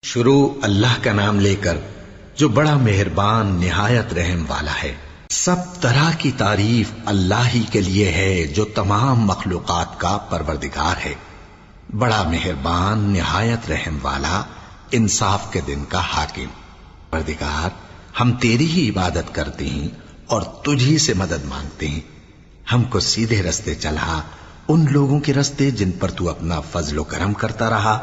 شروع اللہ کا نام لے کر جو بڑا مہربان نہایت رحم والا ہے۔ سب طرح کی تعریف اللہ ہی کے لیے ہے جو تمام مخلوقات کا پروردگار ہے، بڑا مہربان نہایت رحم والا، انصاف کے دن کا حاکم۔ پروردگار، ہم تیری ہی عبادت کرتے ہیں اور تجھی سے مدد مانگتے ہیں۔ ہم کو سیدھے رستے چلا، ان لوگوں کے رستے جن پر تو اپنا فضل و کرم کرتا رہا،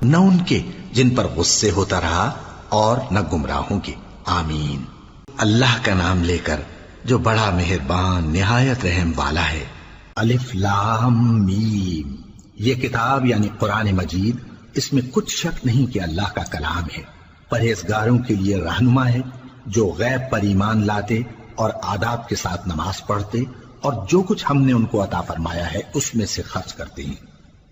نہ ان کے جن پر غصے ہوتا رہا اور نہ گمراہوں کے۔ آمین۔ اللہ کا نام لے کر جو بڑا مہربان نہایت رحم والا ہے۔ الف لام میم۔ یہ کتاب یعنی قرآن مجید، اس میں کچھ شک نہیں کہ اللہ کا کلام ہے، پرہیزگاروں کے لیے رہنما ہے جو غیب پر ایمان لاتے اور آداب کے ساتھ نماز پڑھتے اور جو کچھ ہم نے ان کو عطا فرمایا ہے اس میں سے خرچ کرتے ہیں،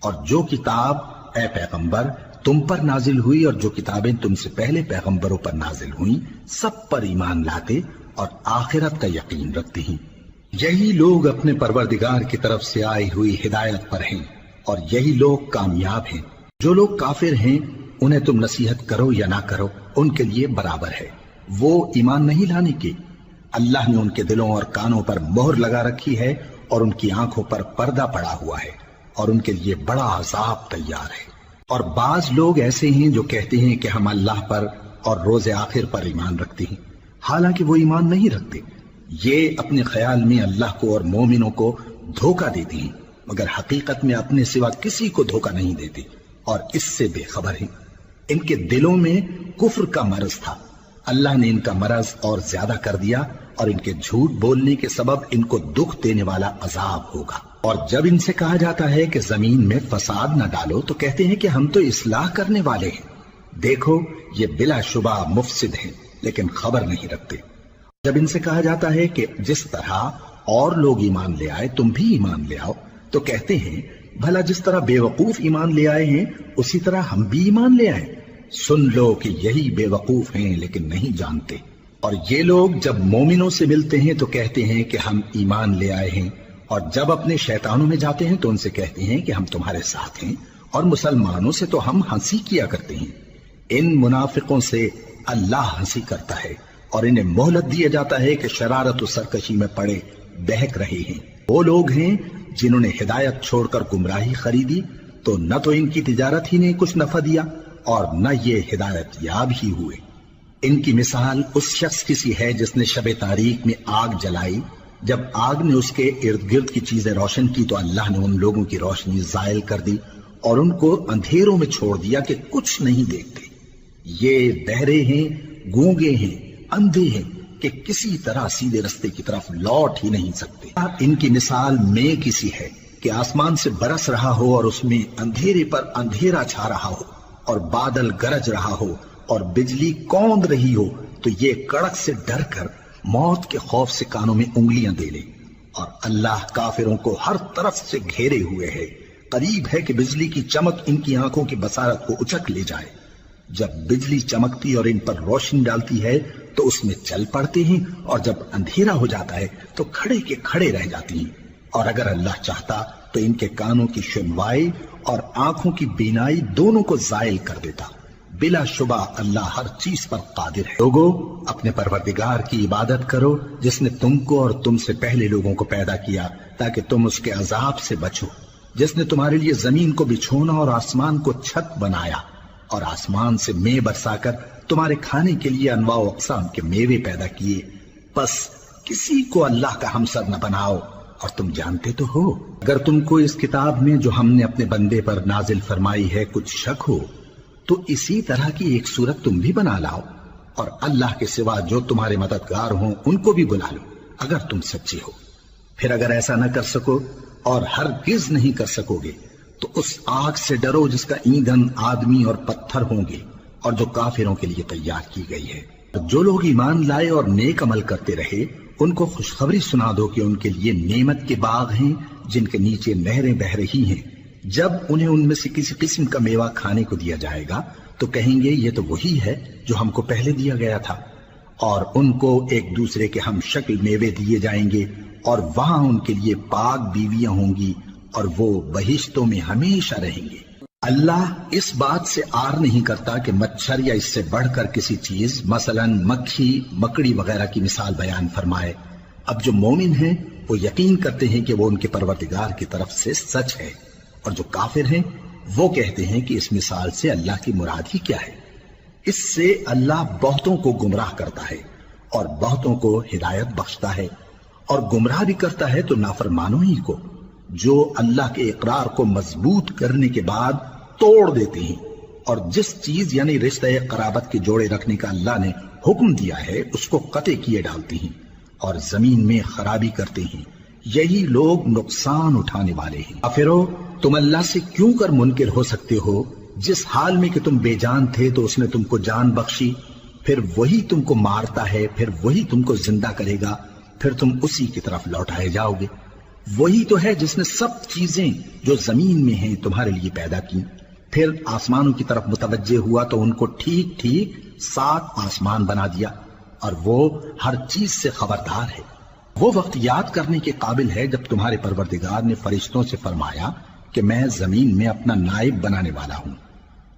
اور جو کتاب اے پیغمبر تم پر نازل ہوئی اور جو کتابیں تم سے پہلے پیغمبروں پر نازل ہوئیں سب پر ایمان لاتے اور آخرت کا یقین رکھتے ہیں۔ یہی لوگ اپنے پروردگار کی طرف سے آئی ہوئی ہدایت پر ہیں اور یہی لوگ کامیاب ہیں۔ جو لوگ کافر ہیں انہیں تم نصیحت کرو یا نہ کرو ان کے لیے برابر ہے، وہ ایمان نہیں لانے کے۔ اللہ نے ان کے دلوں اور کانوں پر مہر لگا رکھی ہے اور ان کی آنکھوں پر پردہ پڑا ہوا ہے اور ان کے لیے بڑا عذاب تیار ہے۔ اور بعض لوگ ایسے ہیں جو کہتے ہیں کہ ہم اللہ پر اور روز آخر پر ایمان رکھتے ہیں، حالانکہ وہ ایمان نہیں رکھتے۔ یہ اپنے خیال میں اللہ کو اور مومنوں کو دھوکہ دیتے ہیں، مگر حقیقت میں اپنے سوا کسی کو دھوکہ نہیں دیتے اور اس سے بے خبر ہیں۔ ان کے دلوں میں کفر کا مرض تھا، اللہ نے ان کا مرض اور زیادہ کر دیا اور ان کے جھوٹ بولنے کے سبب ان کو دکھ دینے والا عذاب ہوگا۔ اور جب ان سے کہا جاتا ہے کہ زمین میں فساد نہ ڈالو تو کہتے ہیں کہ ہم تو اصلاح کرنے والے ہیں۔ دیکھو یہ بلا شبہ مفسد ہیں لیکن خبر نہیں رکھتے۔ جب ان سے کہا جاتا ہے کہ جس طرح اور لوگ ایمان لے آئے تم بھی ایمان لے آؤ تو کہتے ہیں بھلا جس طرح بے وقوف ایمان لے آئے ہیں اسی طرح ہم بھی ایمان لے آئیں۔ سن لو کہ یہی بے وقوف ہیں لیکن نہیں جانتے۔ اور یہ لوگ جب مومنوں سے ملتے ہیں تو کہتے ہیں کہ ہم ایمان لے آئے ہیں، اور جب اپنے شیطانوں میں جاتے ہیں تو ان سے کہتے ہیں کہ ہم تمہارے ساتھ ہیں، اور مسلمانوں سے تو ہم ہنسی کیا کرتے ہیں۔ ان منافقوں سے اللہ ہنسی کرتا ہے اور انہیں مہلت دیا جاتا ہے کہ شرارت و سرکشی میں پڑے بہک رہے ہیں۔ وہ لوگ ہیں جنہوں نے ہدایت چھوڑ کر گمراہی خریدی تو نہ تو ان کی تجارت ہی نے کچھ نفع دیا اور نہ یہ ہدایت یاب ہی ہوئے۔ ان کی مثال اس شخص کی سی ہے جس نے شب تاریک میں آگ جلائی، جب آگ نے اس کے ارد گرد کی چیزیں روشن کی تو اللہ نے ان لوگوں کی روشنی زائل کر دی اور ان کو اندھیروں میں چھوڑ دیا کہ کچھ نہیں دیکھتے۔ یہ بہرے ہیں، گونگے ہیں، اندھے ہیں کہ کسی طرح سیدھے رستے کی طرف لوٹ ہی نہیں سکتے۔ ان کی مثال میں کسی ہے کہ آسمان سے برس رہا ہو اور اس میں اندھیرے پر اندھیرا چھا رہا ہو اور بادل گرج رہا ہو اور بجلی کوند رہی ہو تو یہ کڑک سے ڈر کر موت کے خوف سے کانوں میں انگلیاں دے لے۔ اور اللہ کافروں کو ہر طرف سے گھیرے ہوئے ہے، قریب ہے کہ بجلی کی چمک ان کی آنکھوں کی بصارت کو اچک لے جائے۔ جب بجلی چمکتی اور ان پر روشنی ڈالتی ہے تو اس میں چل پڑتے ہیں، اور جب اندھیرا ہو جاتا ہے تو کھڑے کے کھڑے رہ جاتی ہیں۔ اور اگر اللہ چاہتا تو ان کے کانوں کی سنوائی اور آنکھوں کی بینائی دونوں کو زائل کر دیتا۔ بلا شبہ اللہ ہر چیز پر قادر ہے۔ لوگو اپنے پروردگار کی عبادت کرو جس نے تم کو اور تم سے پہلے لوگوں کو پیدا کیا تاکہ تم اس کے عذاب سے بچو، جس نے تمہارے لیے زمین کو بچھونا اور آسمان کو چھت بنایا اور آسمان سے مے برسا کر تمہارے کھانے کے لیے انواع و اقسام کے میوے پیدا کیے۔ بس کسی کو اللہ کا ہمسر نہ بناؤ، اور تم جانتے تو ہو۔ اگر تم کو اس کتاب میں جو ہم نے اپنے بندے پر نازل فرمائی ہے کچھ شک ہو تو اسی طرح کی ایک صورت تم بھی بنا لاؤ، اور اللہ کے سوا جو تمہارے مددگار ہوں ان کو بھی بلا لو اگر تم سچے ہو۔ پھر اگر ایسا نہ کر سکو اور ہرگز نہیں کر سکو گے تو اس آگ سے ڈرو جس کا ایندھن آدمی اور پتھر ہوں گے اور جو کافروں کے لیے تیار کی گئی ہے۔ جو لوگ ایمان لائے اور نیک عمل کرتے رہے ان کو خوشخبری سنا دو کہ ان کے لیے نعمت کے باغ ہیں جن کے نیچے نہریں بہہ رہی ہیں۔ جب انہیں ان میں سے کسی قسم کا میوہ کھانے کو دیا جائے گا تو کہیں گے یہ تو وہی ہے جو ہم کو پہلے دیا گیا تھا، اور ان کو ایک دوسرے کے ہم شکل میوے دیے جائیں گے اور وہاں ان کے لیے پاک بیویاں ہوں گی اور وہ بہشتوں میں ہمیشہ رہیں گے۔ اللہ اس بات سے آر نہیں کرتا کہ مچھر یا اس سے بڑھ کر کسی چیز مثلا مکھی مکڑی وغیرہ کی مثال بیان فرمائے۔ اب جو مومن ہیں وہ یقین کرتے ہیں کہ وہ ان کے پروردگار کی طرف سے سچ ہے، اور جو کافر ہیں وہ کہتے ہیں کہ اس مثال سے اللہ کی مراد ہی کیا ہے۔ اس سے اللہ بہتوں کو گمراہ کرتا ہے اور بہتوں کو ہدایت بخشتا ہے، اور گمراہ بھی کرتا ہے تو نافرمانوں ہی کو، جو اللہ کے اقرار کو مضبوط کرنے کے بعد توڑ دیتے ہیں، اور جس چیز یعنی رشتہ قرابت کے جوڑے رکھنے کا اللہ نے حکم دیا ہے اس کو قطع کیے ڈالتے ہیں اور زمین میں خرابی کرتے ہیں۔ یہی لوگ نقصان اٹھانے والے ہیں۔ کافرو، تم اللہ سے کیوں کر منکر ہو سکتے ہو؟ جس حال میں کہ تم بے جان تھے تو اس نے تم کو جان بخشی، پھر وہی تم کو مارتا ہے، پھر وہی تم کو زندہ کرے گا، پھر تم اسی کی طرف لوٹائے جاؤ گے۔ وہی تو ہے جس نے سب چیزیں جو زمین میں ہیں تمہارے لیے پیدا کی، پھر آسمانوں کی طرف متوجہ ہوا تو ان کو ٹھیک ٹھیک 7 آسمان بنا دیا، اور وہ ہر چیز سے خبردار ہے۔ وہ وقت یاد کرنے کے قابل ہے جب تمہارے پروردگار نے فرشتوں سے فرمایا کہ میں زمین میں اپنا نائب بنانے والا ہوں۔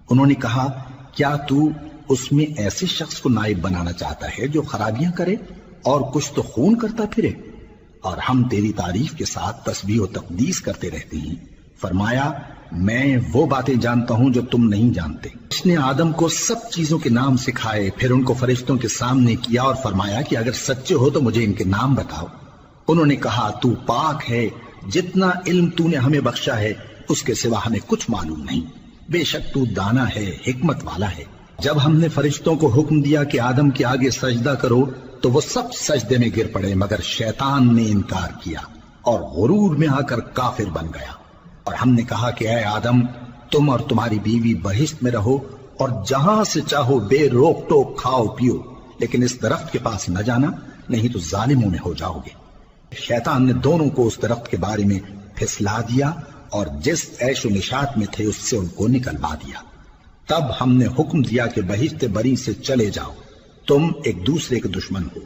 انہوں نے کہا، کیا تو اس میں ایسے شخص کو نائب بنانا چاہتا ہے جو خرابیاں کرے اور کچھ تو خون کرتا پھرے؟ اور ہم تیری تعریف کے ساتھ تسبیح و تقدیس کرتے رہتے ہیں۔ فرمایا، میں وہ باتیں جانتا ہوں جو تم نہیں جانتے۔ اس نے آدم کو سب چیزوں کے نام سکھائے، پھر ان کو فرشتوں کے سامنے کیا اور فرمایا کہ اگر سچے ہو تو مجھے ان کے نام بتاؤ۔ انہوں نے کہا، تو پاک ہے، جتنا علم تو نے ہمیں بخشا ہے اس کے سوا ہمیں کچھ معلوم نہیں، بے شک تو دانا ہے، حکمت والا ہے۔ جب ہم نے فرشتوں کو حکم دیا کہ آدم کے آگے سجدہ کرو تو وہ سب سجدے میں گر پڑے مگر شیطان نے انکار کیا اور غرور میں آ کر کافر بن گیا۔ اور ہم نے کہا کہ اے آدم، تم اور تمہاری بیوی بہشت میں رہو اور جہاں سے چاہو بے روک ٹوک کھاؤ پیو، لیکن اس درخت کے پاس نہ جانا، نہیں تو ظالموں میں ہو جاؤ گے۔ شیطان نے دونوں کو اس درخت کے بارے میں پھسلا دیا اور جس عیش و نشاط میں تھے اس سے ان کو نکلوا دیا۔ تب ہم نے حکم دیا کہ بہشت بری سے چلے جاؤ، تم ایک دوسرے کے دشمن ہو،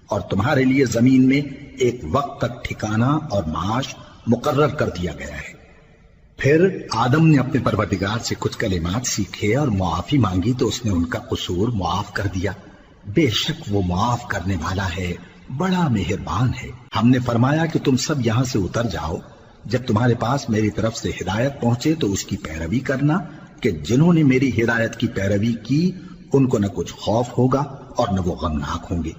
اور تمہارے لیے زمین میں ایک وقت تک ٹھکانہ اور معاش مقرر کر دیا گیا ہے۔ پھر آدم نے اپنے پروردگار سے کچھ کلمات سیکھے اور معافی مانگی تو اس نے ان کا قصور معاف کر دیا۔ بے شک وہ معاف کرنے والا ہے، بڑا مہربان ہے۔ ہم نے فرمایا کہ تم سب یہاں سے اتر جاؤ، جب تمہارے پاس میری طرف سے ہدایت پہنچے تو اس کی پیروی کرنا، کہ جنہوں نے میری ہدایت کی پیروی کی ان کو نہ کچھ خوف ہوگا اور نہ وہ غمناک ہوں گے،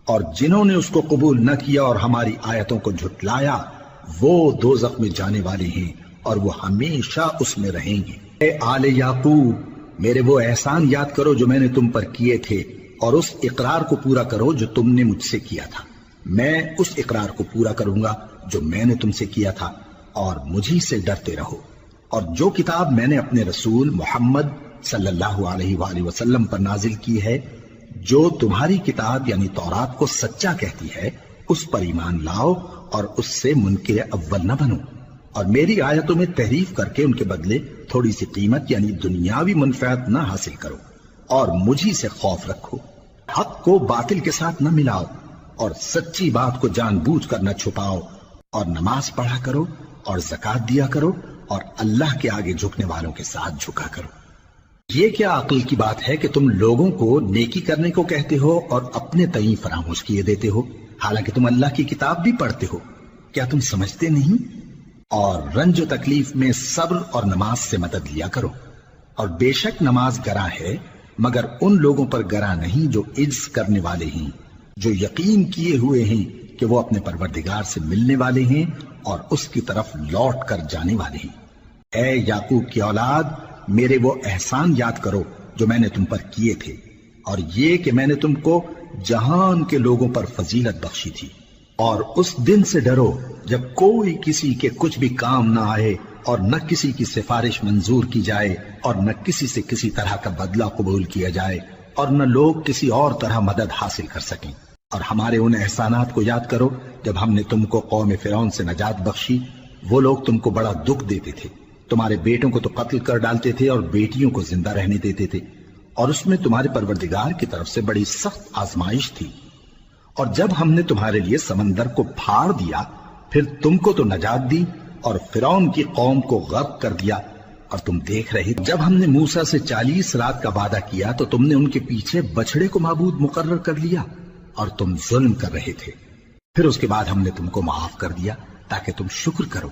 اور جنہوں نے اس کو قبول نہ کیا اور ہماری آیتوں کو جھٹلایا وہ دوزخ میں جانے والے ہیں اور وہ ہمیشہ اس میں رہیں گے۔ اے آل یعقوب، میرے وہ احسان یاد کرو جو میں نے تم پر کیے تھے، اور اس اقرار کو پورا کرو جو تم نے مجھ سے کیا تھا۔ میں اس اقرار کو پورا کروں گا جو میں نے تم سے کیا تھا، اور مجھی سے ڈرتے رہو۔ اور جو کتاب میں نے اپنے رسول محمد صلی اللہ علیہ وآلہ وسلم پر نازل کی ہے، جو تمہاری کتاب یعنی تورات کو سچا کہتی ہے، اس پر ایمان لاؤ اور اس سے منکر اول نہ بنو، اور میری آیتوں میں تحریف کر کے ان کے بدلے تھوڑی سی قیمت یعنی دنیاوی منفعت نہ حاصل کرو، اور مجھی سے خوف رکھو۔ حق کو باطل کے ساتھ نہ ملاؤ، اور سچی بات کو جان بوجھ کر نہ چھپاؤ، اور نماز پڑھا کرو اور زکوٰۃ دیا کرو، اور اللہ کے آگے جھکنے والوں کے ساتھ جھکا کرو۔ یہ کیا عقل کی بات ہے کہ تم لوگوں کو نیکی کرنے کو کہتے ہو اور اپنے تئیں فراموش کیے دیتے ہو، حالانکہ تم اللہ کی کتاب بھی پڑھتے ہو؟ کیا تم سمجھتے نہیں؟ اور رنج و تکلیف میں صبر اور نماز سے مدد لیا کرو، اور بے شک نماز گراں ہے مگر ان لوگوں پر گراں نہیں جو عجز کرنے والے ہیں، جو یقین کیے ہوئے ہیں کہ وہ اپنے پروردگار سے ملنے والے ہیں اور اس کی طرف لوٹ کر جانے والے ہیں۔ اے یعقوب کی اولاد، میرے وہ احسان یاد کرو جو میں نے تم پر کیے تھے، اور یہ کہ میں نے تم کو جہان کے لوگوں پر فضیلت بخشی تھی۔ اور اس دن سے ڈرو جب کوئی کسی کے کچھ بھی کام نہ آئے، اور نہ کسی کی سفارش منظور کی جائے، اور نہ کسی سے کسی طرح کا بدلہ قبول کیا جائے، اور نہ لوگ کسی اور طرح مدد حاصل کر سکیں۔ اور ہمارے ان احسانات کو یاد کرو جب ہم نے تم کو قوم فرعون سے نجات بخشی۔ وہ لوگ تم کو بڑا دکھ دیتے تھے، تمہارے بیٹوں کو تو قتل کر ڈالتے تھے اور بیٹیوں کو زندہ رہنے دیتے تھے، اور اس میں تمہارے پروردگار کی طرف سے بڑی سخت آزمائش تھی۔ اور جب ہم نے تمہارے لیے سمندر کو پھاڑ دیا، پھر تم کو تو نجات دی اور فرعون کی قوم کو غرق کر دیا، اور تم دیکھ رہے جب ہم نے موسیٰ سے 40 رات کا وعدہ کیا تو تم نے ان کے پیچھے بچڑے کو معبود مقرر کر لیا اور تم ظلم کر رہے تھے. پھر اس کے بعد ہم نے تم کو معاف کر دیا تاکہ تم شکر کرو.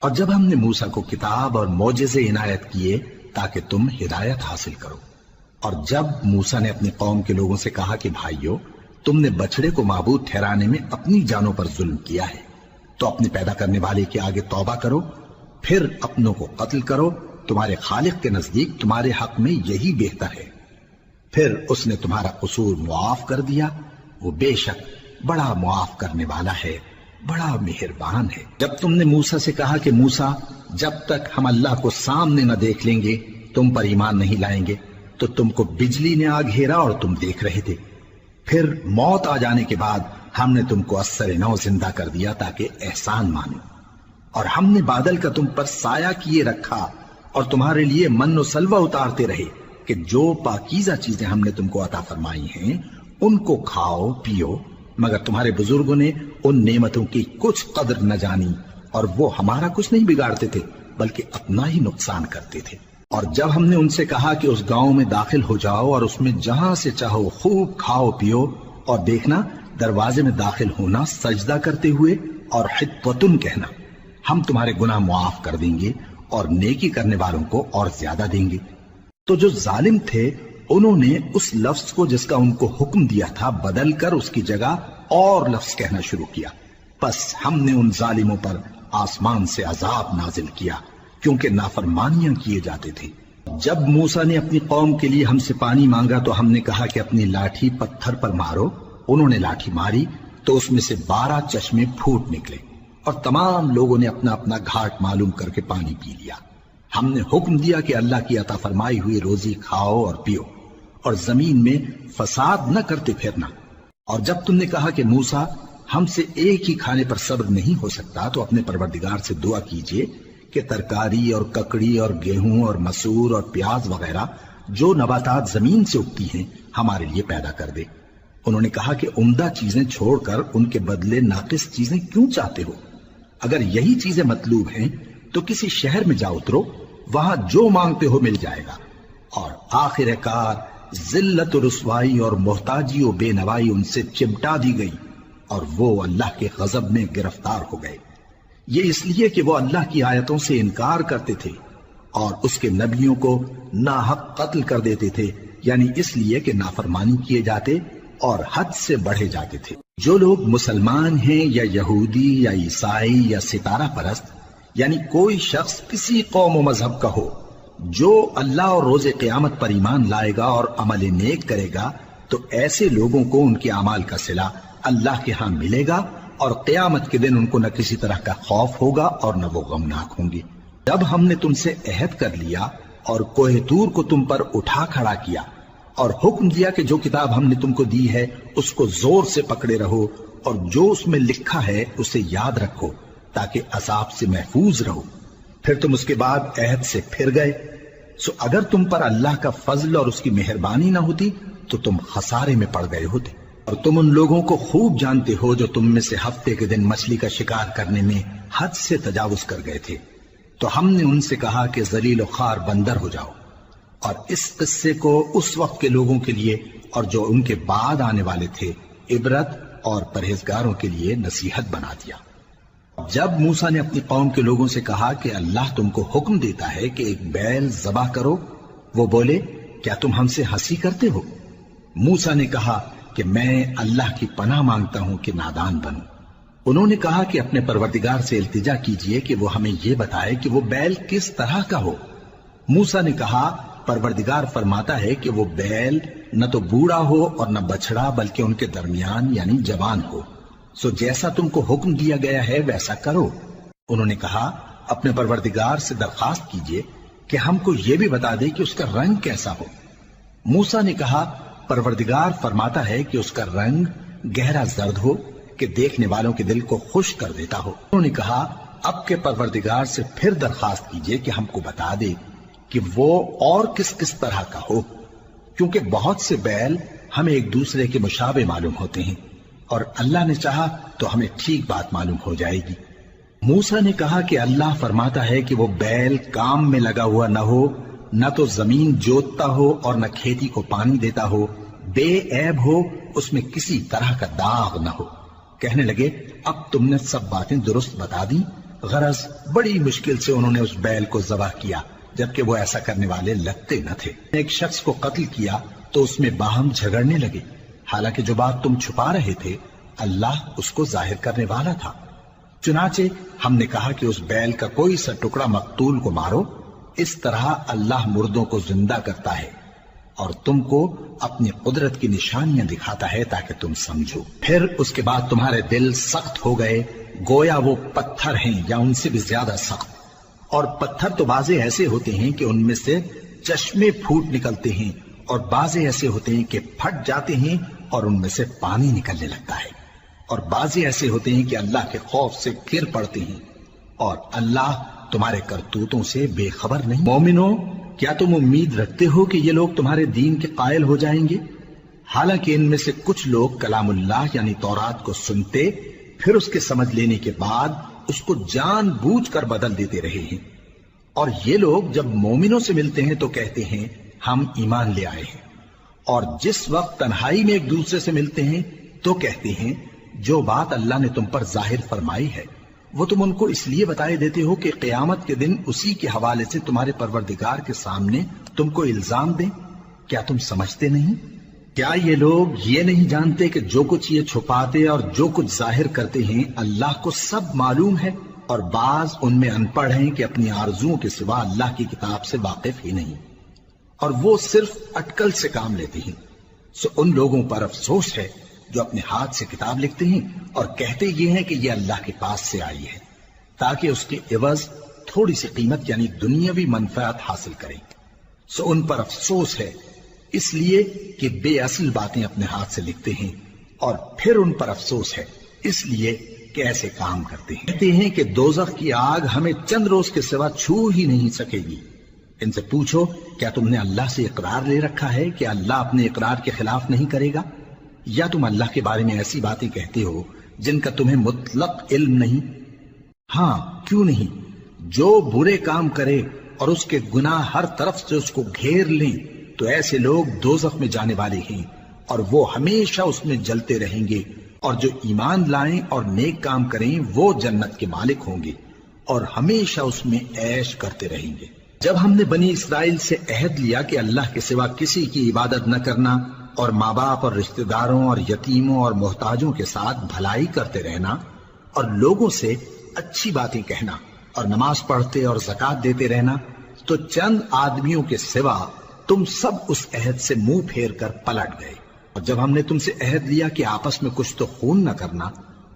اور جب ہم نے موسیٰ کو کتاب اور معجزے عنایت کیے تاکہ تم ہدایت حاصل کرو. اور جب موسیٰ نے اپنی قوم کے لوگوں سے کہا کہ بھائیو، تم نے بچڑے کو معبود ٹھہرانے میں اپنی جانوں پر ظلم کیا ہے، تو اپنے پیدا کرنے والے کے آگے توبہ کرو، پھر اپنوں کو قتل کرو، تمہارے خالق کے نزدیک تمہارے حق میں یہی بہتر ہے. پھر اس نے تمہارا قصور معاف کر دیا، وہ بے شک بڑا معاف کرنے والا ہے، بڑا مہربان ہے. جب تم نے موسیٰ سے کہا کہ موسیٰ، جب تک ہم اللہ کو سامنے نہ دیکھ لیں گے تم پر ایمان نہیں لائیں گے، تو تم کو بجلی نے آ گھیرا اور تم دیکھ رہے تھے. پھر موت آ جانے کے بعد ہم نے تم کو اثر نو زندہ کر دیا تاکہ احسان مانو. اور ہم نے بادل کا تم پر سایہ کیے رکھا اور تمہارے لیے من و سلوہ اتارتے رہے کہ جو پاکیزہ چیزیں ہم نے تم کو عطا فرمائی ہیں ان کو کھاؤ پیو، مگر تمہارے بزرگوں نے ان نعمتوں کی کچھ قدر نہ جانی اور وہ ہمارا کچھ نہیں بگاڑتے تھے بلکہ اپنا ہی نقصان کرتے تھے. اور جب ہم نے ان سے کہا کہ اس گاؤں میں داخل ہو جاؤ اور اس میں جہاں سے چاہو خوب کھاؤ پیو، اور دیکھنا دروازے میں داخل ہونا سجدہ کرتے ہوئے اور حطوتن کہنا، ہم تمہارے گناہ معاف کر دیں گے اور نیکی کرنے والوں کو اور زیادہ دیں گے. تو جو ظالم تھے انہوں نے اس لفظ کو جس کا ان کو حکم دیا تھا بدل کر اس کی جگہ اور لفظ کہنا شروع کیا. پس ہم نے ان ظالموں پر آسمان سے عذاب نازل کیا کیونکہ نافرمانیاں کیے جاتے تھے. جب موسیٰ نے اپنی قوم کے لیے ہم سے پانی مانگا تو ہم نے کہا کہ اپنی لاٹھی پتھر پر مارو. انہوں نے لاٹھی ماری تو اس میں سے 12 چشمے پھوٹ نکلے اور تمام لوگوں نے اپنا اپنا گھاٹ معلوم کر کے پانی پی لیا. ہم نے حکم دیا کہ اللہ کی عطا فرمائی ہوئی روزی کھاؤ اور پیو اور زمین میں فساد نہ کرتے پھرنا. اور جب تم نے کہا کہ موسیٰ ہم سے ایک ہی کھانے پر صبر نہیں ہو سکتا تو اپنے پروردگار سے دعا کیجئے کہ ترکاری اور ککڑی اور گیہوں اور مسور اور پیاز وغیرہ جو نباتات زمین سے اگتی ہیں ہمارے لیے پیدا کر دے. انہوں نے کہا کہ عمدہ چیزیں چھوڑ کر ان کے بدلے ناقص چیزیں کیوں چاہتے ہو؟ اگر یہی چیزیں مطلوب ہیں تو کسی شہر میں جا اترو، وہاں جو مانگتے ہو مل جائے گا. اور آخر کار ذلت و رسوائی اور محتاجی و بے نوائی ان سے چمٹا دی گئی اور وہ اللہ کے غضب میں گرفتار ہو گئے. یہ اس لیے کہ وہ اللہ کی آیتوں سے انکار کرتے تھے اور اس کے نبیوں کو ناحق قتل کر دیتے تھے، یعنی اس لیے کہ نافرمانی کیے جاتے اور حد سے بڑھے جاتے تھے. جو لوگ مسلمان ہیں یا یہودی یا عیسائی یا ستارہ پرست، یعنی کوئی شخص کسی قوم و مذہب کا ہو، جو اللہ اور روز قیامت پر ایمان لائے گا اور عمل نیک کرے گا تو ایسے لوگوں کو ان کے اعمال کا صلہ اللہ کے ہاں ملے گا اور قیامت کے دن ان کو نہ کسی طرح کا خوف ہوگا اور نہ وہ غمناک ہوں گے. جب ہم نے تم سے عہد کر لیا اور کوہ طور کو تم پر اٹھا کھڑا کیا اور حکم دیا کہ جو کتاب ہم نے تم کو دی ہے اس کو زور سے پکڑے رہو اور جو اس میں لکھا ہے اسے یاد رکھو تاکہ عذاب سے محفوظ رہو، پھر تم اس کے بعد عہد سے پھر گئے، سو اگر تم پر اللہ کا فضل اور اس کی مہربانی نہ ہوتی تو تم خسارے میں پڑ گئے ہوتے. اور تم ان لوگوں کو خوب جانتے ہو جو تم میں سے ہفتے کے دن مچھلی کا شکار کرنے میں حد سے تجاوز کر گئے تھے، تو ہم نے ان سے کہا کہ ذلیل و خوار بندر ہو جاؤ. اور اس قصے کو اس وقت کے لوگوں کے لیے اور جو ان کے بعد آنے والے تھے عبرت اور پرہیزگاروں کے لیے نصیحت بنا دیا. جب موسیٰ نے اپنی قوم کے لوگوں سے کہا کہ اللہ تم کو حکم دیتا ہے کہ ایک بیل ذبح کرو، وہ بولے کیا تم ہم سے ہنسی کرتے ہو؟ موسیٰ نے کہا کہ میں اللہ کی پناہ مانگتا ہوں کہ نادان بنوں. انہوں نے کہا کہ اپنے پروردگار سے التجا کیجئے کہ وہ ہمیں یہ بتائے کہ وہ بیل کس طرح کا ہو. موسیٰ نے کہا پروردگار فرماتا ہے کہ وہ بیل نہ تو بوڑھا ہو اور نہ بچڑا بلکہ ان کے درمیان یعنی جوان ہو، سو جیسا تم کو حکم دیا گیا ہے ویسا کرو. انہوں نے کہا اپنے پروردگار سے درخواست کیجئے کہ ہم کو یہ بھی بتا دے کہ اس کا رنگ کیسا ہو. موسیٰ نے کہا پروردگار فرماتا ہے کہ اس کا رنگ گہرا زرد ہو کہ دیکھنے والوں کے دل کو خوش کر دیتا ہو. انہوں نے کہا اب کے پروردگار سے پھر درخواست کیجئے کہ ہم کو بتا دے کہ وہ اور کس کس طرح کا ہو، کیونکہ بہت سے بیل ہمیں ایک دوسرے کے مشابہ معلوم ہوتے ہیں اور اللہ نے چاہا تو ہمیں ٹھیک بات معلوم ہو جائے گی. موسیٰ نے کہا کہ اللہ فرماتا ہے کہ وہ بیل کام میں لگا ہوا نہ ہو، نہ تو زمین جوتتا ہو اور نہ کھیتی کو پانی دیتا ہو، بے عیب ہو، اس میں کسی طرح کا داغ نہ ہو۔ کہنے لگے اب تم نے سب باتیں درست بتا دی۔ غرض بڑی مشکل سے انہوں نے اس بیل کو ذبح کیا، جبکہ وہ ایسا کرنے والے لگتے نہ تھے۔ ایک شخص کو قتل کیا تو اس میں باہم جھگڑنے لگے، حالانکہ جو بات تم چھپا رہے تھے اللہ اس کو ظاہر کرنے والا تھا۔ چنانچہ ہم نے کہا کہ اس بیل کا کوئی سا ٹکڑا مقتول کو مارو، اس طرح اللہ مردوں کو زندہ کرتا ہے اور تم کو اپنی قدرت کی نشانیاں دکھاتا ہے تاکہ تم سمجھو۔ پھر اس کے بعد تمہارے دل سخت ہو گئے، گویا وہ پتھر ہیں یا ان سے بھی زیادہ سخت۔ اور پتھر تو بعضے ایسے ہوتے ہیں کہ ان میں سے چشمے پھوٹ نکلتے ہیں، اور بعضے ایسے ہوتے ہیں کہ پھٹ جاتے ہیں اور ان میں سے پانی نکلنے لگتا ہے، اور بعضے ایسے ہوتے ہیں کہ اللہ کے خوف سے گر پڑتے ہیں، اور اللہ تمہارے کرتوتوں سے بے خبر نہیں۔ مومنو، کیا تم امید رکھتے ہو کہ یہ لوگ تمہارے دین کے قائل ہو جائیں گے؟ حالانکہ ان میں سے کچھ لوگ کلام اللہ یعنی تورات کو سنتے، پھر اس کے سمجھ لینے کے بعد اس کو جان بوجھ کر بدل دیتے رہے ہیں، اور یہ لوگ جب مومنوں سے ملتے ہیں تو کہتے ہیں ہم ایمان لے آئے ہیں، اور جس وقت تنہائی میں ایک دوسرے سے ملتے ہیں تو کہتے ہیں جو بات اللہ نے تم پر ظاہر فرمائی ہے وہ تم ان کو اس لیے بتائے دیتے ہو کہ قیامت کے دن اسی کے حوالے سے تمہارے پروردگار کے سامنے تم کو الزام دیں۔ کیا تم سمجھتے نہیں؟ کیا یہ لوگ یہ نہیں جانتے کہ جو کچھ یہ چھپاتے اور جو کچھ ظاہر کرتے ہیں اللہ کو سب معلوم ہے؟ اور بعض ان میں ان پڑھ ہیں کہ اپنی آرزوؤں کے سوا اللہ کی کتاب سے واقف ہی نہیں، اور وہ صرف اٹکل سے کام لیتے ہیں۔ سو ان لوگوں پر افسوس ہے جو اپنے ہاتھ سے کتاب لکھتے ہیں اور کہتے یہ ہیں کہ یہ اللہ کے پاس سے آئی ہے، تاکہ اس کے عوض تھوڑی سی قیمت یعنی دنیاوی منفعت حاصل کریں۔ سو ان پر افسوس ہے اس لیے کہ بے اصل باتیں اپنے ہاتھ سے لکھتے ہیں، اور پھر ان پر افسوس ہے اس لیے کہ ایسے کام کرتے ہیں۔ کہتے ہیں کہ دوزخ کی آگ ہمیں چند روز کے سوا چھو ہی نہیں سکے گی۔ ان سے پوچھو کیا تم نے اللہ سے اقرار لے رکھا ہے کہ اللہ اپنے اقرار کے خلاف نہیں کرے گا؟ یا تم اللہ کے بارے میں ایسی باتیں کہتے ہو جن کا تمہیں مطلق علم نہیں؟ ہاں کیوں نہیں، جو برے کام کرے اور اس کے گناہ ہر طرف سے اس کو گھیر لیں تو ایسے لوگ دوزخ میں جانے والے ہیں، اور وہ ہمیشہ اس میں جلتے رہیں گے، اور جو ایمان لائیں اور نیک کام کریں وہ جنت کے مالک ہوں گے اور ہمیشہ اس میں عیش کرتے رہیں گے۔ جب ہم نے بنی اسرائیل سے عہد لیا کہ اللہ کے سوا کسی کی عبادت نہ کرنا، اور ماں باپ اور رشتہ داروں اور یتیموں اور محتاجوں کے ساتھ بھلائی کرتے رہنا، اور لوگوں سے اچھی باتیں کہنا، اور نماز پڑھتے اور زکوٰۃ دیتے رہنا، تو چند آدمیوں کے سوا تم سب اس عہد سے منہ پھیر کر پلٹ گئے۔ اور جب ہم نے تم سے عہد لیا کہ آپس میں کچھ تو خون نہ کرنا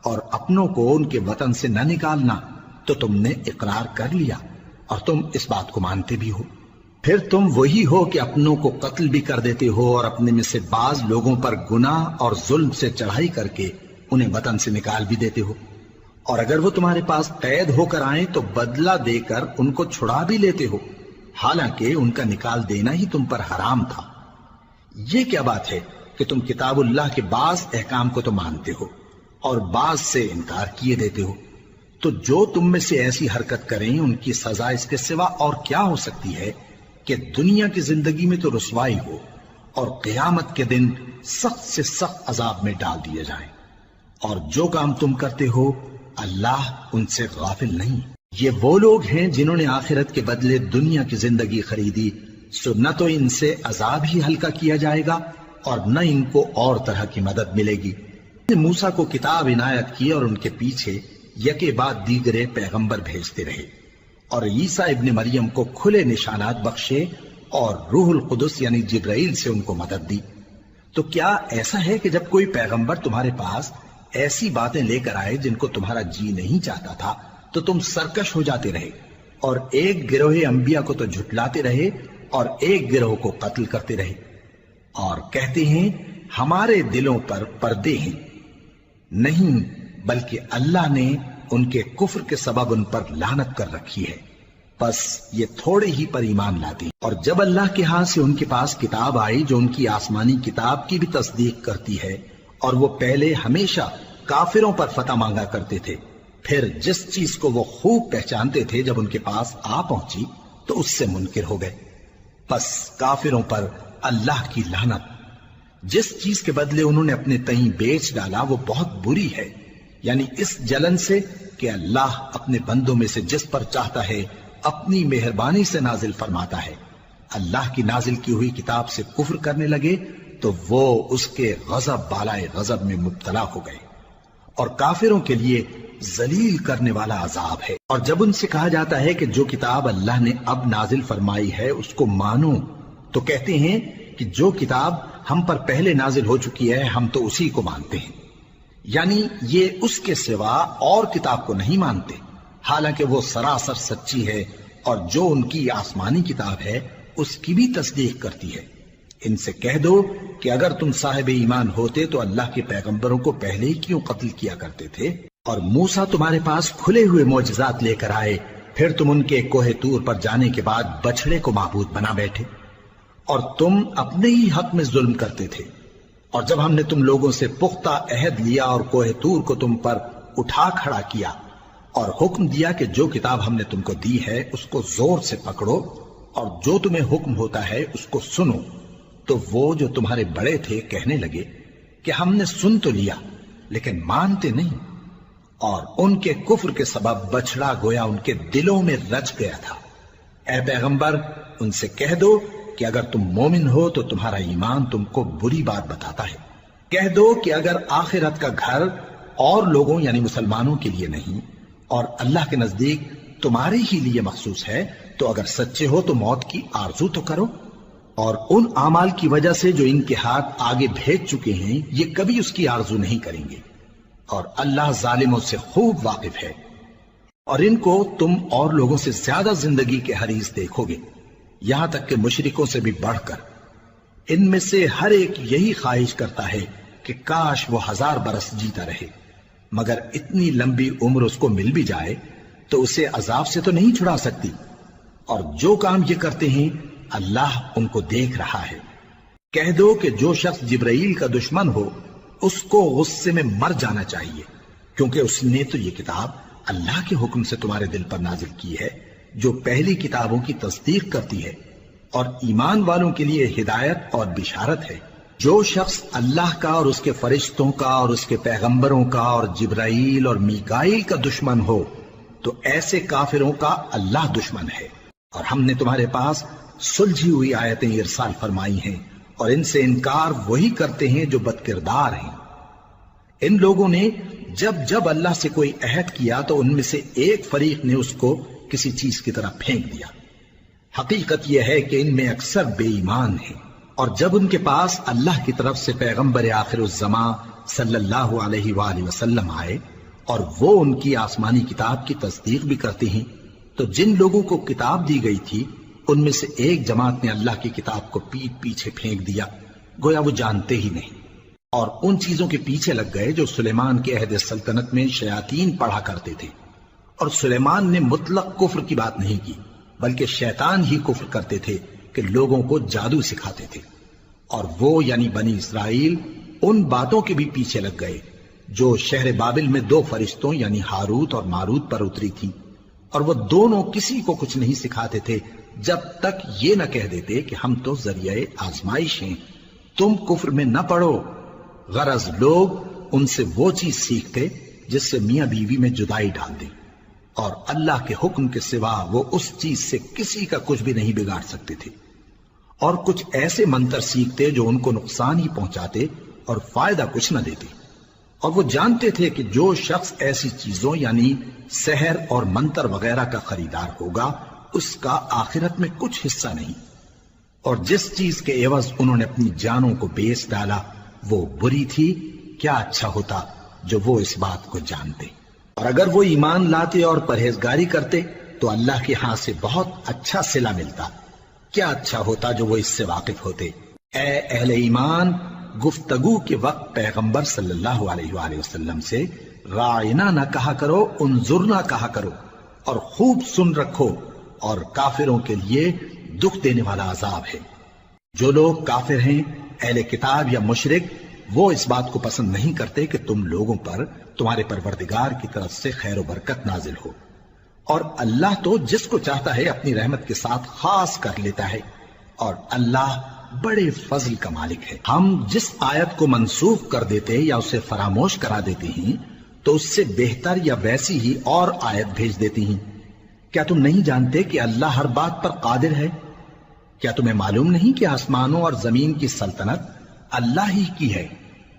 اور اپنوں کو ان کے وطن سے نہ نکالنا، تو تم نے اقرار کر لیا اور تم اس بات کو مانتے بھی ہو۔ پھر تم وہی ہو کہ اپنوں کو قتل بھی کر دیتے ہو اور اپنے میں سے بعض لوگوں پر گناہ اور ظلم سے چڑھائی کر کے انہیں وطن سے نکال بھی دیتے ہو، اور اگر وہ تمہارے پاس قید ہو کر آئیں تو بدلہ دے کر ان کو چھڑا بھی لیتے ہو، حالانکہ ان کا نکال دینا ہی تم پر حرام تھا۔ یہ کیا بات ہے کہ تم کتاب اللہ کے بعض احکام کو تو مانتے ہو اور بعض سے انکار کیے دیتے ہو؟ تو جو تم میں سے ایسی حرکت کریں ان کی سزا اس کے سوا اور کیا ہو سکتی ہے کہ دنیا کی زندگی میں تو رسوائی ہو اور قیامت کے دن سخت سے سخت عذاب میں ڈال دیے جائیں۔ اور جو کام تم کرتے ہو اللہ ان سے غافل نہیں۔ یہ وہ لوگ ہیں جنہوں نے آخرت کے بدلے دنیا کی زندگی خریدی، سو نہ تو ان سے عذاب ہی ہلکا کیا جائے گا اور نہ ان کو اور طرح کی مدد ملے گی۔ موسیٰ کو کتاب عنایت کی اور ان کے پیچھے یکے بعد دیگرے پیغمبر بھیجتے رہے، اور عیسیٰ ابن مریم کو کھلے نشانات بخشے اور روح القدس یعنی جبرائیل سے ان کو مدد دی۔ تو کیا ایسا ہے کہ جب کوئی پیغمبر تمہارے پاس ایسی باتیں لے کر آئے جن کو تمہارا جی نہیں چاہتا تھا تو تم سرکش ہو جاتے رہے، اور ایک گروہ انبیاء کو تو جھٹلاتے رہے اور ایک گروہ کو قتل کرتے رہے، اور کہتے ہیں ہمارے دلوں پر پردے ہیں؟ نہیں، بلکہ اللہ نے ان کے کفر کے سبب ان پر لعنت کر رکھی ہے، بس یہ تھوڑے ہی پر ایمان لاتے ہیں۔ اور جب اللہ کے ہاں سے ان کے پاس کتاب آئی جو ان کی آسمانی کتاب کی بھی تصدیق کرتی ہے، اور وہ پہلے ہمیشہ کافروں پر فتح مانگا کرتے تھے، پھر جس چیز کو وہ خوب پہچانتے تھے جب ان کے پاس آ پہنچی تو اس سے منکر ہو گئے. پس کافروں پر اللہ کی لعنت. جس چیز کے بدلے انہوں نے اپنے تئیں بیچ ڈالا وہ بہت بری ہے، یعنی اس جلن سے کہ اللہ اپنے بندوں میں سے جس پر چاہتا ہے اپنی مہربانی سے نازل فرماتا ہے. اللہ کی نازل کی ہوئی کتاب سے کفر کرنے لگے تو وہ اس کے غضب بالائے غضب میں مبتلا ہو گئے، اور کافروں کے لیے ذلیل کرنے والا عذاب ہے. اور جب ان سے کہا جاتا ہے کہ جو کتاب اللہ نے اب نازل فرمائی ہے اس کو مانو، تو کہتے ہیں کہ جو کتاب ہم پر پہلے نازل ہو چکی ہے ہم تو اسی کو مانتے ہیں. یعنی یہ اس کے سوا اور کتاب کو نہیں مانتے، حالانکہ وہ سراسر سچی ہے، اور جو ان کی آسمانی کتاب ہے اس کی بھی تصدیق کرتی ہے. ان سے کہہ دو کہ اگر تم صاحب ایمان ہوتے تو اللہ کے پیغمبروں کو پہلے ہی کیوں قتل کیا کرتے تھے؟ اور موسیٰ تمہارے پاس کھلے ہوئے معجزات لے کر آئے، پھر تم ان کے کوہ طور پر جانے کے بعد بچڑے کو معبود بنا بیٹھے، اور تم اپنے ہی حق میں ظلم کرتے تھے. اور جب ہم نے تم لوگوں سے پختہ عہد لیا اور کوہ طور کو تم پر اٹھا کھڑا کیا اور حکم دیا کہ جو کتاب ہم نے تم کو دی ہے اس کو زور سے پکڑو اور جو تمہیں حکم ہوتا ہے اس کو سنو، تو وہ جو تمہارے بڑے تھے کہنے لگے کہ ہم نے سن تو لیا لیکن مانتے نہیں، اور ان کے کفر کے سبب بچڑا گویا ان کے دلوں میں رچ گیا تھا. اے پیغمبر ان سے کہہ دو کہ اگر تم مومن ہو تو تمہارا ایمان تم کو بری بات بتاتا ہے. کہہ دو کہ اگر آخرت کا گھر اور لوگوں یعنی مسلمانوں کے لیے نہیں اور اللہ کے نزدیک تمہارے ہی لیے مخصوص ہے تو اگر سچے ہو تو موت کی آرزو تو کرو، اور ان اعمال کی وجہ سے جو ان کے ہاتھ آگے بھیج چکے ہیں یہ کبھی اس کی آرزو نہیں کریں گے، اور اللہ ظالموں سے خوب واقف ہے. اور ان کو تم اور لوگوں سے زیادہ زندگی کے حریص دیکھو گے، یہاں تک کہ مشرکوں سے بھی بڑھ کر. ان میں سے ہر ایک یہی خواہش کرتا ہے کہ کاش وہ 1000 برس جیتا رہے، مگر اتنی لمبی عمر اس کو مل بھی جائے تو اسے عذاب سے تو نہیں چھڑا سکتی. اور جو کام یہ کرتے ہیں اللہ ان کو دیکھ رہا ہے. کہہ دو کہ جو شخص جبرائیل کا دشمن ہو اس کو غصے میں مر جانا چاہیے، کیونکہ اس نے تو یہ کتاب اللہ کے حکم سے تمہارے دل پر نازل کی ہے جو پہلی کتابوں کی تصدیق کرتی ہے، اور ایمان والوں کے لیے ہدایت اور بشارت ہے. جو شخص اللہ کا اور اس کے فرشتوں کا اور اس کے پیغمبروں کا اور جبرائیل اور میکائیل کا دشمن ہو تو ایسے کافروں کا اللہ دشمن ہے. اور ہم نے تمہارے پاس سلجھی ہوئی آیتیں ارسال فرمائی ہیں، اور ان سے انکار وہی کرتے ہیں جو بد کردار ہیں. ان لوگوں نے جب جب اللہ سے کوئی عہد کیا تو ان میں سے ایک فریق نے اس کو کسی چیز کی طرح پھینک دیا. حقیقت یہ ہے کہ ان میں اکثر بے ایمان ہیں. اور جب ان کے پاس اللہ کی طرف سے پیغمبر آخر الزماں صلی اللہ علیہ وآلہ وسلم آئے اور وہ ان کی آسمانی کتاب کی تصدیق بھی کرتے ہیں، تو جن لوگوں کو کتاب دی گئی تھی ان میں سے ایک جماعت نے اللہ کی کتاب کو پیٹ پیچھے پھینک دیا، گویا وہ جانتے ہی نہیں، اور ان چیزوں کے پیچھے لگ گئے جو سلیمان کے عہد سلطنت میں شیاطین پڑھا کرتے تھے. اور سلیمان نے مطلق کفر کی بات نہیں کی، بلکہ شیطان ہی کفر کرتے تھے کہ لوگوں کو جادو سکھاتے تھے. اور وہ یعنی بنی اسرائیل ان باتوں کے بھی پیچھے لگ گئے جو شہر بابل میں 2 فرشتوں یعنی ہاروت اور ماروت پر اتری تھی، اور وہ دونوں کسی کو کچھ نہیں سکھاتے تھے جب تک یہ نہ کہہ دیتے کہ ہم تو ذریعہ آزمائش ہیں، تم کفر میں نہ پڑو. غرض لوگ ان سے وہ چیز سیکھتے جس سے میاں بیوی میں جدائی ڈال دیں، اور اللہ کے حکم کے سوا وہ اس چیز سے کسی کا کچھ بھی نہیں بگاڑ سکتے تھے. اور کچھ ایسے منتر سیکھتے جو ان کو نقصان ہی پہنچاتے اور فائدہ کچھ نہ دیتے. اور وہ جانتے تھے کہ جو شخص ایسی چیزوں یعنی سحر اور منتر وغیرہ کا خریدار ہوگا اس کا آخرت میں کچھ حصہ نہیں، اور جس چیز کے عوض انہوں نے اپنی جانوں کو بیچ ڈالا وہ بری تھی. کیا اچھا ہوتا جو وہ اس بات کو جانتے. اور اگر وہ ایمان لاتے اور پرہیزگاری کرتے تو اللہ کے ہاں سے بہت اچھا صلہ ملتا. کیا اچھا ہوتا جو وہ اس سے واقف ہوتے. اے اہل ایمان، گفتگو کے وقت پیغمبر صلی اللہ علیہ وآلہ وسلم سے راعنا نہ کہا کرو، انظرنا کہا کرو، اور خوب سن رکھو، اور کافروں کے لیے دکھ دینے والا عذاب ہے. جو لوگ کافر ہیں، اہل کتاب یا مشرک، وہ اس بات کو پسند نہیں کرتے کہ تم لوگوں پر تمہارے پروردگار کی طرف سے خیر و برکت نازل ہو، اور اللہ تو جس کو چاہتا ہے اپنی رحمت کے ساتھ خاص کر لیتا ہے، اور اللہ بڑے فضل کا مالک ہے۔ ہم جس آیت کو منسوخ کر دیتے یا اسے فراموش کرا دیتے ہیں تو اس سے بہتر یا ویسی ہی اور آیت بھیج دیتی ہیں۔ کیا تم نہیں جانتے کہ اللہ ہر بات پر قادر ہے؟ کیا تمہیں معلوم نہیں کہ آسمانوں اور زمین کی سلطنت اللہ ہی کی ہے،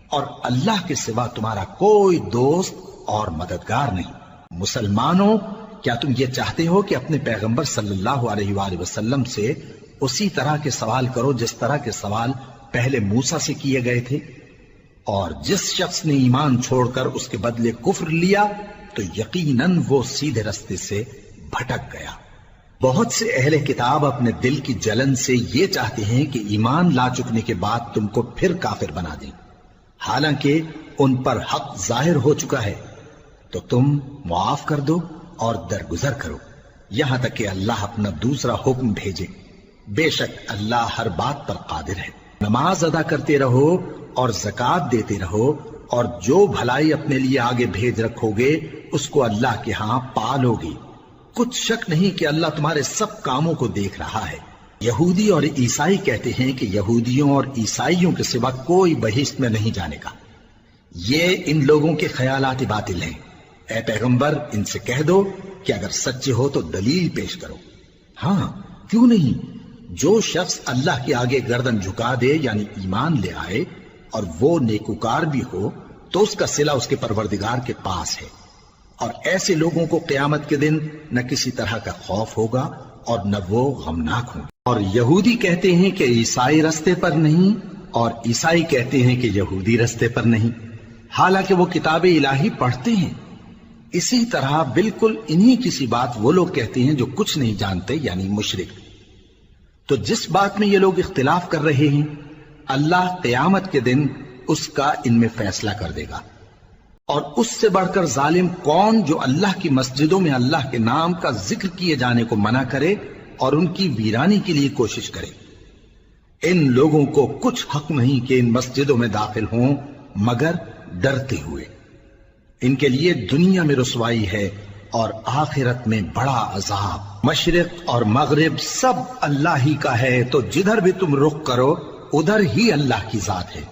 اور اللہ کے سوا تمہارا کوئی دوست اور مددگار نہیں؟ مسلمانوں، کیا تم یہ چاہتے ہو کہ اپنے پیغمبر صلی اللہ علیہ وآلہ وسلم سے اسی طرح کے سوال کرو جس طرح کے سوال پہلے موسیٰ سے کیے گئے تھے؟ اور جس شخص نے ایمان چھوڑ کر اس کے بدلے کفر لیا تو یقیناً وہ سیدھے رستے سے بھٹک گیا۔ بہت سے اہل کتاب اپنے دل کی جلن سے یہ چاہتے ہیں کہ ایمان لا چکنے کے بعد تم کو پھر کافر بنا دیں، حالانکہ ان پر حق ظاہر ہو چکا ہے، تو تم معاف کر دو اور درگزر کرو یہاں تک کہ اللہ اپنا دوسرا حکم بھیجے۔ بے شک اللہ ہر بات پر قادر ہے۔ نماز ادا کرتے رہو اور زکوٰۃ دیتے رہو، اور جو بھلائی اپنے لیے آگے بھیج رکھو گے اس کو اللہ کے ہاں پالو گے۔ کچھ شک نہیں کہ اللہ تمہارے سب کاموں کو دیکھ رہا ہے۔ یہودی اور عیسائی کہتے ہیں کہ یہودیوں اور عیسائیوں کے سوا کوئی بہشت میں نہیں جانے کا۔ یہ ان لوگوں کے خیالات باطل ہیں۔ اے پیغمبر، ان سے کہہ دو کہ اگر سچے ہو تو دلیل پیش کرو۔ ہاں، کیوں نہیں؟ جو شخص اللہ کے آگے گردن جھکا دے یعنی ایمان لے آئے اور وہ نیکوکار بھی ہو تو اس کا صلہ اس کے پروردگار کے پاس ہے، اور ایسے لوگوں کو قیامت کے دن نہ کسی طرح کا خوف ہوگا اور نہ وہ غمناک ہوں۔ اور یہودی کہتے ہیں کہ عیسائی رستے پر نہیں، اور عیسائی کہتے ہیں کہ یہودی رستے پر نہیں، حالانکہ وہ کتاب الہی پڑھتے ہیں۔ اسی طرح بالکل انہی کسی بات وہ لوگ کہتے ہیں جو کچھ نہیں جانتے یعنی مشرک۔ تو جس بات میں یہ لوگ اختلاف کر رہے ہیں اللہ قیامت کے دن اس کا ان میں فیصلہ کر دے گا۔ اور اس سے بڑھ کر ظالم کون جو اللہ کی مسجدوں میں اللہ کے نام کا ذکر کیے جانے کو منع کرے اور ان کی ویرانی کے لیے کوشش کرے۔ ان لوگوں کو کچھ حق نہیں کہ ان مسجدوں میں داخل ہوں مگر ڈرتے ہوئے۔ ان کے لیے دنیا میں رسوائی ہے اور آخرت میں بڑا عذاب۔ مشرق اور مغرب سب اللہ ہی کا ہے، تو جدھر بھی تم رخ کرو ادھر ہی اللہ کی ذات ہے۔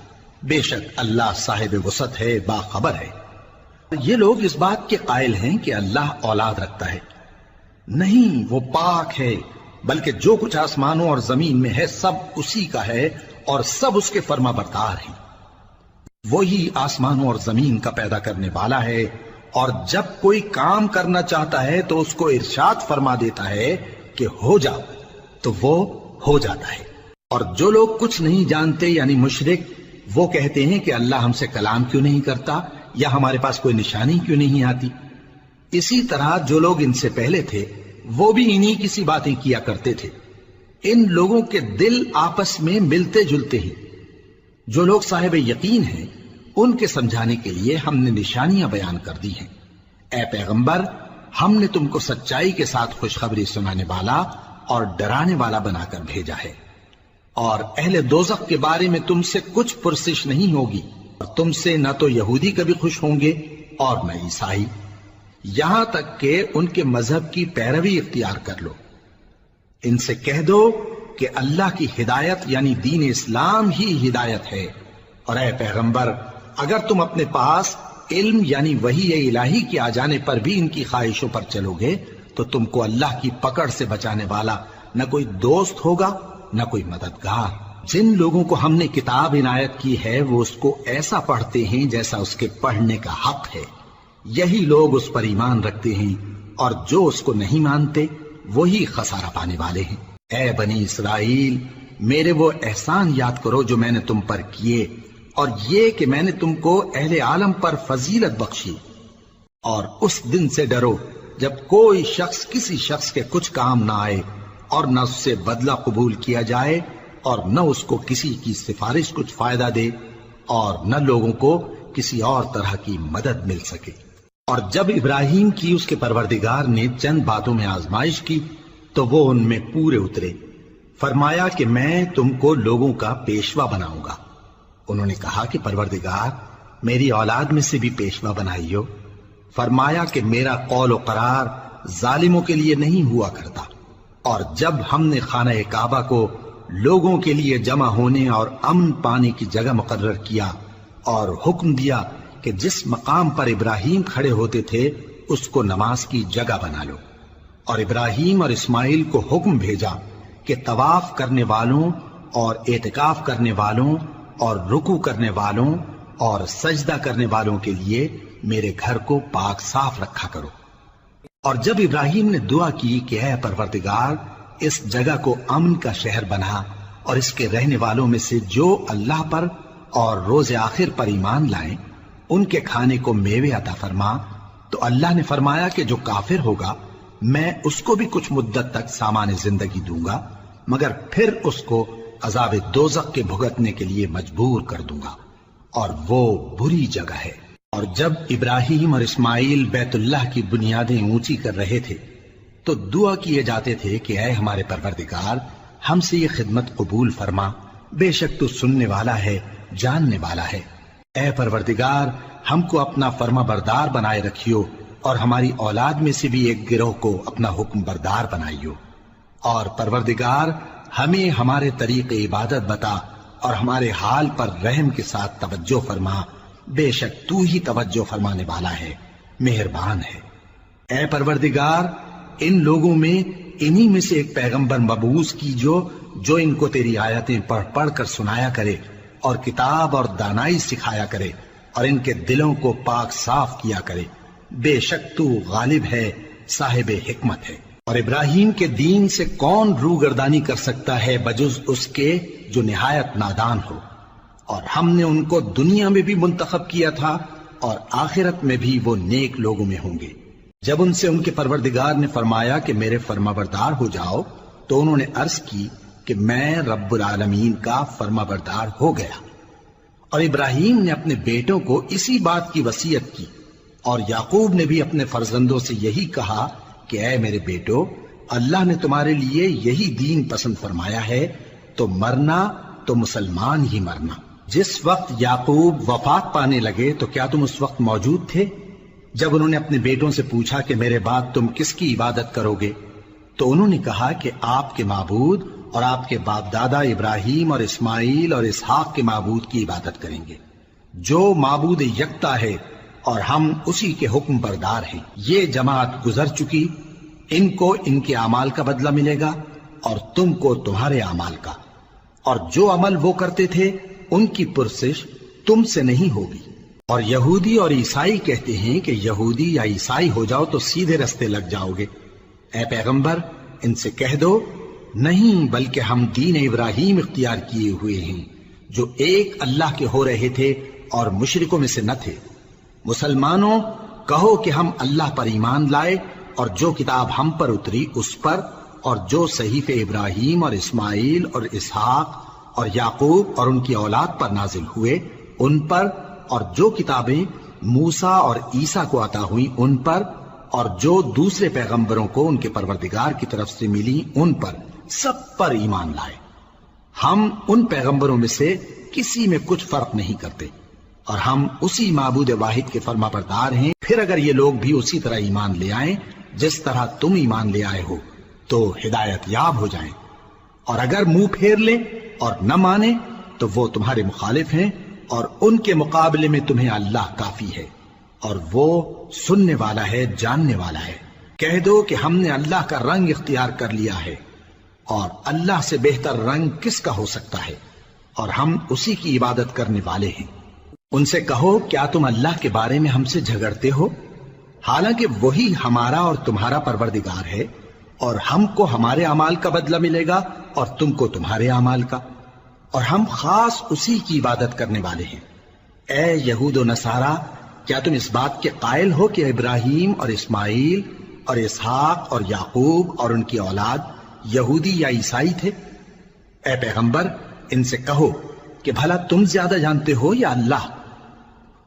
بے شک اللہ صاحب وسعت ہے، باخبر ہے۔ یہ لوگ اس بات کے قائل ہیں کہ اللہ اولاد رکھتا ہے۔ نہیں، وہ پاک ہے، بلکہ جو کچھ آسمانوں اور زمین میں ہے سب اسی کا ہے اور سب اس کے فرما بردار ہیں۔ وہی آسمانوں اور زمین کا پیدا کرنے والا ہے، اور جب کوئی کام کرنا چاہتا ہے تو اس کو ارشاد فرما دیتا ہے کہ ہو جا، تو وہ ہو جاتا ہے۔ اور جو لوگ کچھ نہیں جانتے یعنی مشرک، وہ کہتے ہیں کہ اللہ ہم سے کلام کیوں نہیں کرتا یا ہمارے پاس کوئی نشانی کیوں نہیں آتی۔ اسی طرح جو لوگ ان سے پہلے تھے وہ بھی انہی کسی باتیں کیا کرتے تھے۔ ان لوگوں کے دل آپس میں ملتے جلتے ہیں۔ جو لوگ صاحب یقین ہیں ان کے سمجھانے کے لیے ہم نے نشانیاں بیان کر دی ہیں۔ اے پیغمبر، ہم نے تم کو سچائی کے ساتھ خوشخبری سنانے والا اور ڈرانے والا بنا کر بھیجا ہے، اور اہل دوزخ کے بارے میں تم سے کچھ پرسش نہیں ہوگی، اور تم سے نہ تو یہودی کبھی خوش ہوں گے اور نہ عیسائی، یہاں تک کہ ان کے مذہب کی پیروی اختیار کر لو۔ ان سے کہہ دو کہ اللہ کی ہدایت یعنی دین اسلام ہی ہدایت ہے، اور اے پیغمبر، اگر تم اپنے پاس علم یعنی وحی الہی کے آ جانے پر بھی ان کی خواہشوں پر چلو گے تو تم کو اللہ کی پکڑ سے بچانے والا نہ کوئی دوست ہوگا نہ کوئی مددگار۔ جن لوگوں کو ہم نے کتاب عنایت کی ہے وہ اس کو ایسا پڑھتے ہیں جیسا اس کے پڑھنے کا حق ہے، یہی لوگ اس پر ایمان رکھتے ہیں، اور جو اس کو نہیں مانتے وہی خسارہ پانے والے ہیں۔ اے بنی اسرائیل، میرے وہ احسان یاد کرو جو میں نے تم پر کیے، اور یہ کہ میں نے تم کو اہل عالم پر فضیلت بخشی، اور اس دن سے ڈرو جب کوئی شخص کسی شخص کے کچھ کام نہ آئے اور نہ اس سے بدلہ قبول کیا جائے اور نہ اس کو کسی کی سفارش کچھ فائدہ دے اور نہ لوگوں کو کسی اور طرح کی مدد مل سکے۔ اور جب ابراہیم کی اس کے پروردگار نے چند باتوں میں آزمائش کی تو وہ ان میں پورے اترے۔ فرمایا کہ میں تم کو لوگوں کا پیشوا بناؤں گا، انہوں نے کہا کہ پروردگار میری اولاد میں سے بھی پیشوا بنائیو۔ فرمایا کہ میرا قول و قرار ظالموں کے لیے نہیں ہوا کرتا۔ اور جب ہم نے خانہ کعبہ کو لوگوں کے لیے جمع ہونے اور امن پانے کی جگہ مقرر کیا اور حکم دیا کہ جس مقام پر ابراہیم کھڑے ہوتے تھے اس کو نماز کی جگہ بنا لو، اور ابراہیم اور اسماعیل کو حکم بھیجا کہ طواف کرنے والوں اور اعتکاف کرنے والوں اور رکوع کرنے والوں اور سجدہ کرنے والوں کے لیے میرے گھر کو پاک صاف رکھا کرو۔ اور جب ابراہیم نے دعا کی کہ اے پروردگار اس جگہ کو امن کا شہر بنا اور اس کے رہنے والوں میں سے جو اللہ پر اور روز آخر پر ایمان لائیں ان کے کھانے کو میوے عطا فرما، تو اللہ نے فرمایا کہ جو کافر ہوگا میں اس کو بھی کچھ مدت تک سامان زندگی دوں گا، مگر پھر اس کو عذاب دوزخ کے بھگتنے کے لیے مجبور کر دوں گا، اور وہ بری جگہ ہے۔ اور جب ابراہیم اور اسماعیل بیت اللہ کی بنیادیں اونچی کر رہے تھے تو دعا کیے جاتے تھے کہ اے ہمارے پروردگار ہم سے یہ خدمت قبول فرما، بے شک تو سننے والا ہے، جاننے والا ہے۔ اے پروردگار ہم کو اپنا فرما بردار بنائے رکھیو، اور ہماری اولاد میں سے بھی ایک گروہ کو اپنا حکم بردار بنائیو، اور پروردگار ہمیں ہمارے طریق عبادت بتا اور ہمارے حال پر رحم کے ساتھ توجہ فرما، بے شک تو ہی توجہ فرمانے والا ہے، مہربان ہے۔ اے پروردگار ان لوگوں میں انہی میں سے ایک پیغمبر مبعوث کیجو جو ان کو تیری آیتیں پڑھ پڑھ کر سنایا کرے اور کتاب اور دانائی سکھایا کرے اور ان کے دلوں کو پاک صاف کیا کرے، بے شک تو غالب ہے، صاحب حکمت ہے۔ اور ابراہیم کے دین سے کون روگردانی کر سکتا ہے بجز اس کے جو نہایت نادان ہو، اور ہم نے ان کو دنیا میں بھی منتخب کیا تھا اور آخرت میں بھی وہ نیک لوگوں میں ہوں گے۔ جب ان سے ان کے پروردگار نے فرمایا کہ میرے فرمانبردار ہو جاؤ تو انہوں نے عرض کی کہ میں رب العالمین کا فرمانبردار ہو گیا۔ اور ابراہیم نے اپنے بیٹوں کو اسی بات کی وصیت کی، اور یعقوب نے بھی اپنے فرزندوں سے یہی کہا کہ اے میرے بیٹو، اللہ نے تمہارے لیے یہی دین پسند فرمایا ہے، تو مرنا تو مسلمان ہی مرنا۔ جس وقت یعقوب وفات پانے لگے تو کیا تم اس وقت موجود تھے جب انہوں نے اپنے بیٹوں سے پوچھا کہ میرے بعد تم کس کی عبادت کرو گے؟ تو انہوں نے کہا کہ آپ کے معبود اور آپ کے باپ دادا ابراہیم اور اسماعیل اور اسحاق کے معبود کی عبادت کریں گے، جو معبود یکتا ہے اور ہم اسی کے حکم بردار ہیں۔ یہ جماعت گزر چکی، ان کو ان کے اعمال کا بدلہ ملے گا اور تم کو تمہارے اعمال کا، اور جو عمل وہ کرتے تھے ان کی پرسش تم سے نہیں ہوگی۔ اور یہودی اور عیسائی کہتے ہیں کہ یہودی یا عیسائی ہو جاؤ تو سیدھے رستے لگ جاؤ گے۔ اے پیغمبر ان سے کہہ دو نہیں، بلکہ ہم دین ابراہیم اختیار کیے ہوئے ہیں جو ایک اللہ کے ہو رہے تھے اور مشرکوں میں سے نہ تھے۔ مسلمانوں کہو کہ ہم اللہ پر ایمان لائے اور جو کتاب ہم پر اتری اس پر، اور جو صحیفے ابراہیم اور اسماعیل اور اسحاق اور یعقوب اور ان کی اولاد پر نازل ہوئے ان پر، اور جو کتابیں موسیٰ اور عیسیٰ کو عطا ہوئیں ان پر، اور جو دوسرے پیغمبروں کو ان کے پروردگار کی طرف سے ملی ان پر، سب پر ایمان لائے۔ ہم ان پیغمبروں میں سے کسی میں کچھ فرق نہیں کرتے، اور ہم اسی معبود واحد کے فرما بردار ہیں۔ پھر اگر یہ لوگ بھی اسی طرح ایمان لے آئیں جس طرح تم ایمان لے آئے ہو تو ہدایت یاب ہو جائیں، اور اگر منہ پھیر لیں اور نہ مانے تو وہ تمہارے مخالف ہیں، اور ان کے مقابلے میں تمہیں اللہ کافی ہے، اور وہ سننے والا ہے، جاننے والا ہے۔ کہہ دو کہ ہم نے اللہ کا رنگ اختیار کر لیا ہے، اور اللہ سے بہتر رنگ کس کا ہو سکتا ہے، اور ہم اسی کی عبادت کرنے والے ہیں۔ ان سے کہو کیا تم اللہ کے بارے میں ہم سے جھگڑتے ہو، حالانکہ وہی ہمارا اور تمہارا پروردگار ہے، اور ہم کو ہمارے اعمال کا بدلہ ملے گا اور تم کو تمہارے اعمال کا، اور ہم خاص اسی کی عبادت کرنے والے ہیں۔ اے یہود و نصارا، کیا تم اس بات کے قائل ہو کہ ابراہیم اور اسماعیل اور اسحاق اور یعقوب اور ان کی اولاد یہودی یا عیسائی تھے؟ اے پیغمبر ان سے کہو کہ بھلا تم زیادہ جانتے ہو یا اللہ؟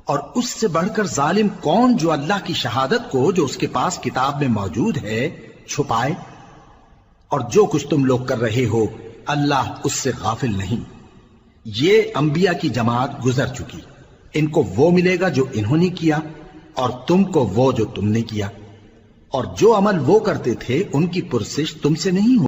اور اس سے بڑھ کر ظالم کون جو اللہ کی شہادت کو جو اس کے پاس کتاب میں موجود ہے چھپائے؟ اور جو کچھ تم لوگ کر رہے ہو اللہ اس سے غافل نہیں۔ یہ انبیاء کی جماعت گزر چکی، ان کو وہ ملے گا جو انہوں نے کیا، اور تم کو وہ جو تم نے کیا، اور جو عمل وہ کرتے تھے ان کی پرسش تم سے نہیں ہو